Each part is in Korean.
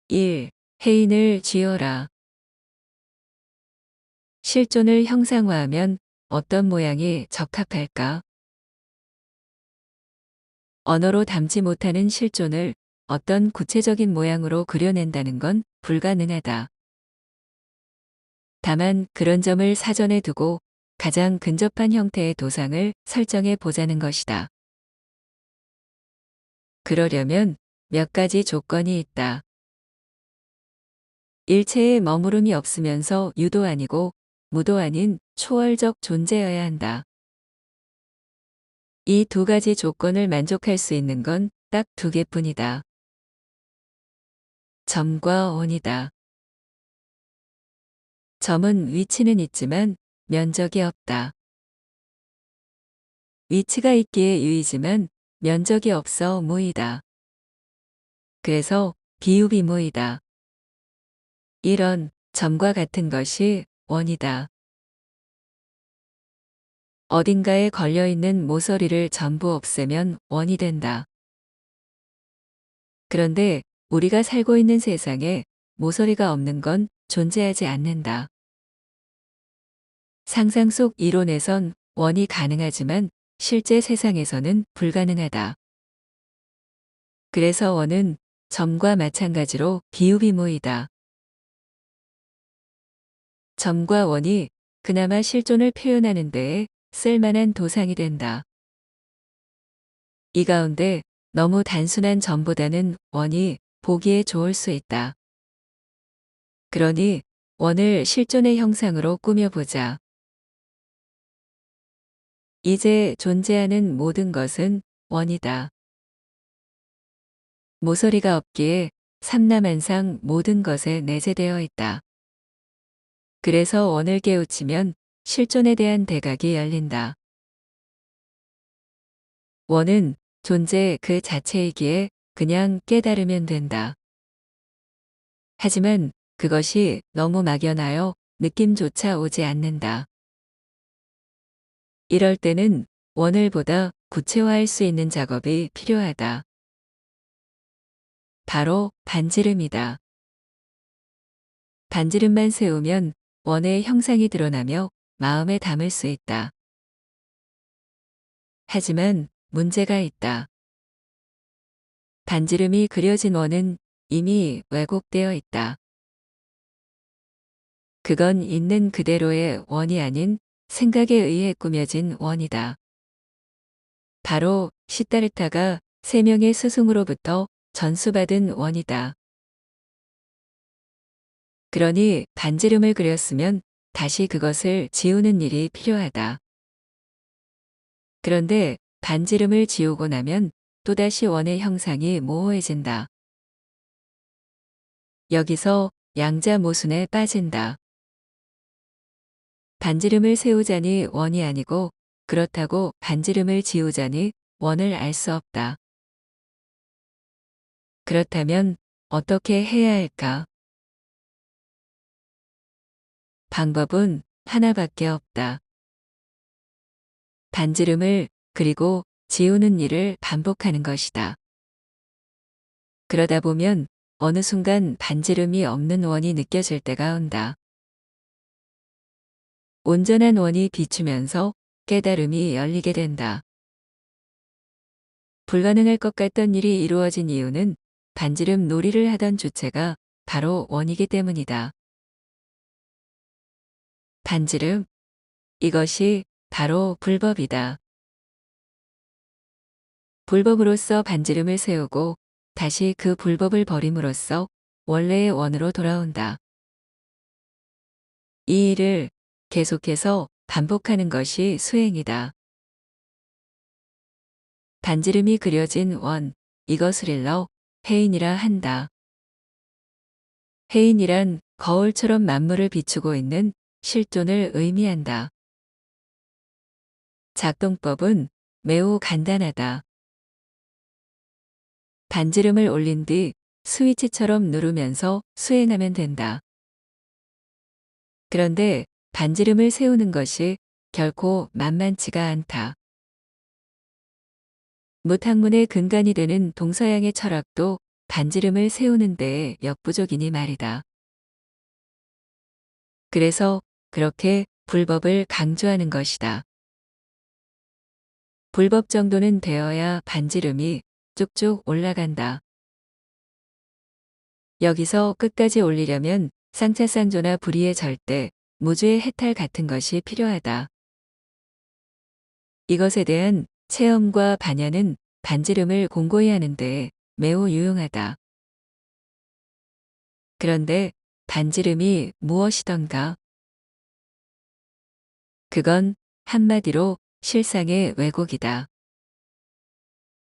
1. 해인을 쥐어라. 실존을 형상화하면 어떤 모양이 적합할까? 언어로 담지 못하는 실존을 어떤 구체적인 모양으로 그려낸다는 건 불가능하다. 다만 그런 점을 사전에 두고 가장 근접한 형태의 도상을 설정해 보자는 것이다. 그러려면 몇 가지 조건이 있다. 일체의 머무름이 없으면서 유도 아니고 무도 아닌 초월적 존재여야 한다. 이 두 가지 조건을 만족할 수 있는 건 딱 두 개뿐이다. 점과 원이다. 점은 위치는 있지만 면적이 없다. 위치가 있기에 유이지만 면적이 없어 무이다. 그래서 비유비무이다. 이런 점과 같은 것이 원이다. 어딘가에 걸려있는 모서리를 전부 없애면 원이 된다. 그런데 우리가 살고 있는 세상에 모서리가 없는 건 존재하지 않는다. 상상 속 이론에선 원이 가능하지만 실제 세상에서는 불가능하다. 그래서 원은 점과 마찬가지로 비유비무이다. 점과 원이 그나마 실존을 표현하는 데에 쓸만한 도상이 된다. 이 가운데 너무 단순한 점보다는 원이 보기에 좋을 수 있다. 그러니 원을 실존의 형상으로 꾸며보자. 이제 존재하는 모든 것은 원이다. 모서리가 없기에 삼라만상 모든 것에 내재되어 있다. 그래서 원을 깨우치면 실존에 대한 대각이 열린다. 원은 존재 그 자체이기에 그냥 깨달으면 된다. 하지만 그것이 너무 막연하여 느낌조차 오지 않는다. 이럴 때는 원을 보다 구체화할 수 있는 작업이 필요하다. 바로 반지름이다. 반지름만 세우면 원의 형상이 드러나며 마음에 담을 수 있다. 하지만 문제가 있다. 반지름이 그려진 원은 이미 왜곡되어 있다. 그건 있는 그대로의 원이 아닌 생각에 의해 꾸며진 원이다. 바로 시다르타가 세 명의 스승으로부터 전수받은 원이다. 그러니 반지름을 그렸으면 다시 그것을 지우는 일이 필요하다. 그런데 반지름을 지우고 나면 또다시 원의 형상이 모호해진다. 여기서 양자모순에 빠진다. 반지름을 세우자니 원이 아니고 그렇다고 반지름을 지우자니 원을 알 수 없다. 그렇다면 어떻게 해야 할까? 방법은 하나밖에 없다. 반지름을 그리고 지우는 일을 반복하는 것이다. 그러다 보면 어느 순간 반지름이 없는 원이 느껴질 때가 온다. 온전한 원이 비추면서 깨달음이 열리게 된다. 불가능할 것 같던 일이 이루어진 이유는 반지름 놀이를 하던 주체가 바로 원이기 때문이다. 반지름, 이것이 바로 불법이다. 불법으로서 반지름을 세우고 다시 그 불법을 버림으로써 원래의 원으로 돌아온다. 이 일을 계속해서 반복하는 것이 수행이다. 반지름이 그려진 원, 이것을 일러 해인이라 한다. 해인이란 거울처럼 만물을 비추고 있는 실존을 의미한다. 작동법은 매우 간단하다. 반지름을 올린 뒤 스위치처럼 누르면서 수행하면 된다. 그런데 반지름을 세우는 것이 결코 만만치가 않다. 무학문의 근간이 되는 동서양의 철학도 반지름을 세우는 데 역부족이니 말이다. 그래서 그렇게 불법을 강조하는 것이다. 불법 정도는 되어야 반지름이 쭉쭉 올라간다. 여기서 끝까지 올리려면 쌍차쌍조나 불의의 절대, 무주의 해탈 같은 것이 필요하다. 이것에 대한 체험과 반야는 반지름을 공고히 하는 데 매우 유용하다. 그런데 반지름이 무엇이던가? 그건 한마디로 실상의 왜곡이다.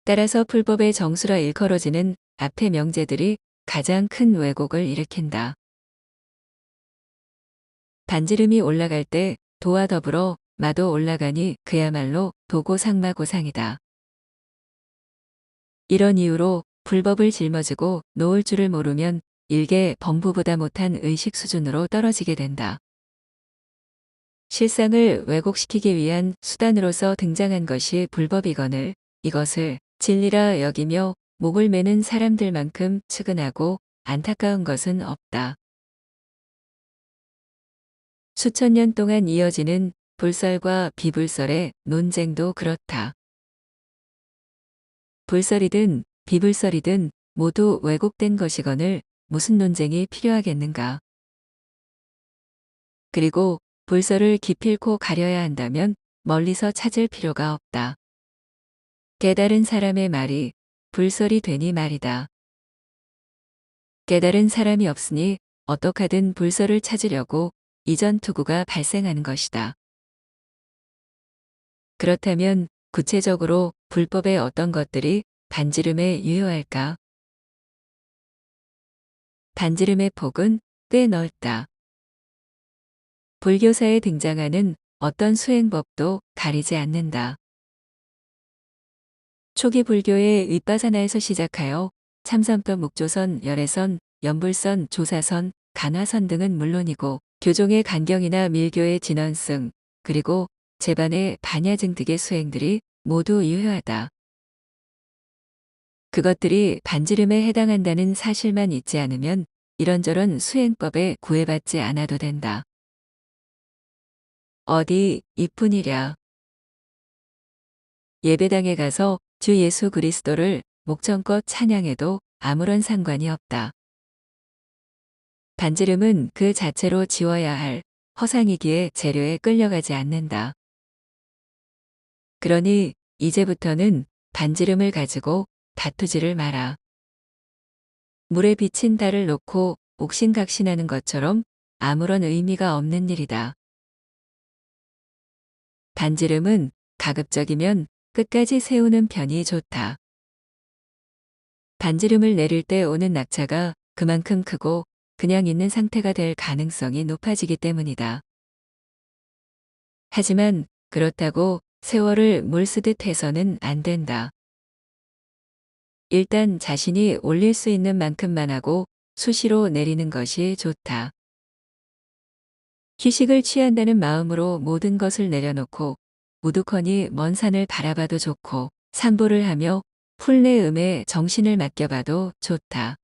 따라서 불법의 정수라 일컬어지는 앞의 명제들이 가장 큰 왜곡을 일으킨다. 반지름이 올라갈 때 도와 더불어 마도 올라가니 그야말로 도고상마고상이다. 이런 이유로 불법을 짊어지고 놓을 줄을 모르면 일개 범부보다 못한 의식 수준으로 떨어지게 된다. 실상을 왜곡시키기 위한 수단으로서 등장한 것이 불법이거늘 이것을 진리라 여기며 목을 매는 사람들만큼 측은하고 안타까운 것은 없다. 수천 년 동안 이어지는 불설과 비불설의 논쟁도 그렇다. 불설이든 비불설이든 모두 왜곡된 것이거늘 무슨 논쟁이 필요하겠는가. 그리고 불설을 기필코 가려야 한다면 멀리서 찾을 필요가 없다. 깨달은 사람의 말이 불설이 되니 말이다. 깨달은 사람이 없으니 어떡하든 불설을 찾으려고 이전 투구가 발생하는 것이다. 그렇다면 구체적으로 불법의 어떤 것들이 반지름에 유효할까? 반지름의 폭은 꽤 넓다. 불교사에 등장하는 어떤 수행법도 가리지 않는다. 초기 불교의 윗바사나에서 시작하여 참선법 묵조선, 열애선, 연불선, 조사선, 간화선 등은 물론이고 교종의 간경이나 밀교의 진원승, 그리고 제반의 반야증 등의 수행들이 모두 유효하다. 그것들이 반지름에 해당한다는 사실만 있지 않으면 이런저런 수행법에 구애받지 않아도 된다. 어디 이뿐이랴. 예배당에 가서 주 예수 그리스도를 목청껏 찬양해도 아무런 상관이 없다. 반지름은 그 자체로 지워야 할 허상이기에 재료에 끌려가지 않는다. 그러니 이제부터는 반지름을 가지고 다투지를 마라. 물에 비친 달을 놓고 옥신각신하는 것처럼 아무런 의미가 없는 일이다. 반지름은 가급적이면 끝까지 세우는 편이 좋다. 반지름을 내릴 때 오는 낙차가 그만큼 크고 그냥 있는 상태가 될 가능성이 높아지기 때문이다. 하지만 그렇다고 세월을 물 쓰듯 해서는 안 된다. 일단 자신이 올릴 수 있는 만큼만 하고 수시로 내리는 것이 좋다. 휴식을 취한다는 마음으로 모든 것을 내려놓고 우두커니 먼 산을 바라봐도 좋고 산보를 하며 풀내음에 정신을 맡겨봐도 좋다.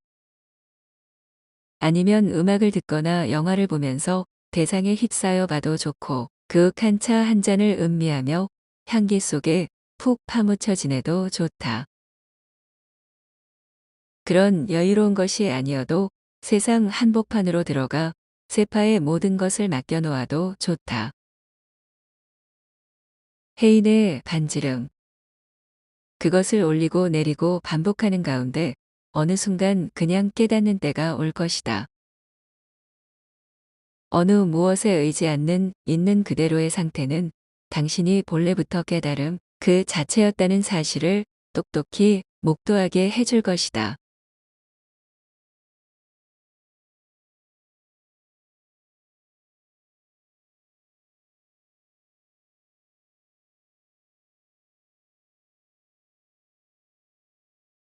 아니면 음악을 듣거나 영화를 보면서 대상에 휩싸여 봐도 좋고 그윽한 차 한 잔을 음미하며 향기 속에 푹 파묻혀 지내도 좋다. 그런 여유로운 것이 아니어도 세상 한복판으로 들어가 세파의 모든 것을 맡겨놓아도 좋다. 해인의 반지름. 그것을 올리고 내리고 반복하는 가운데 어느 순간 그냥 깨닫는 때가 올 것이다. 어느 무엇에 의지 않는 있는 그대로의 상태는 당신이 본래부터 깨달음 그 자체였다는 사실을 똑똑히 목도하게 해줄 것이다.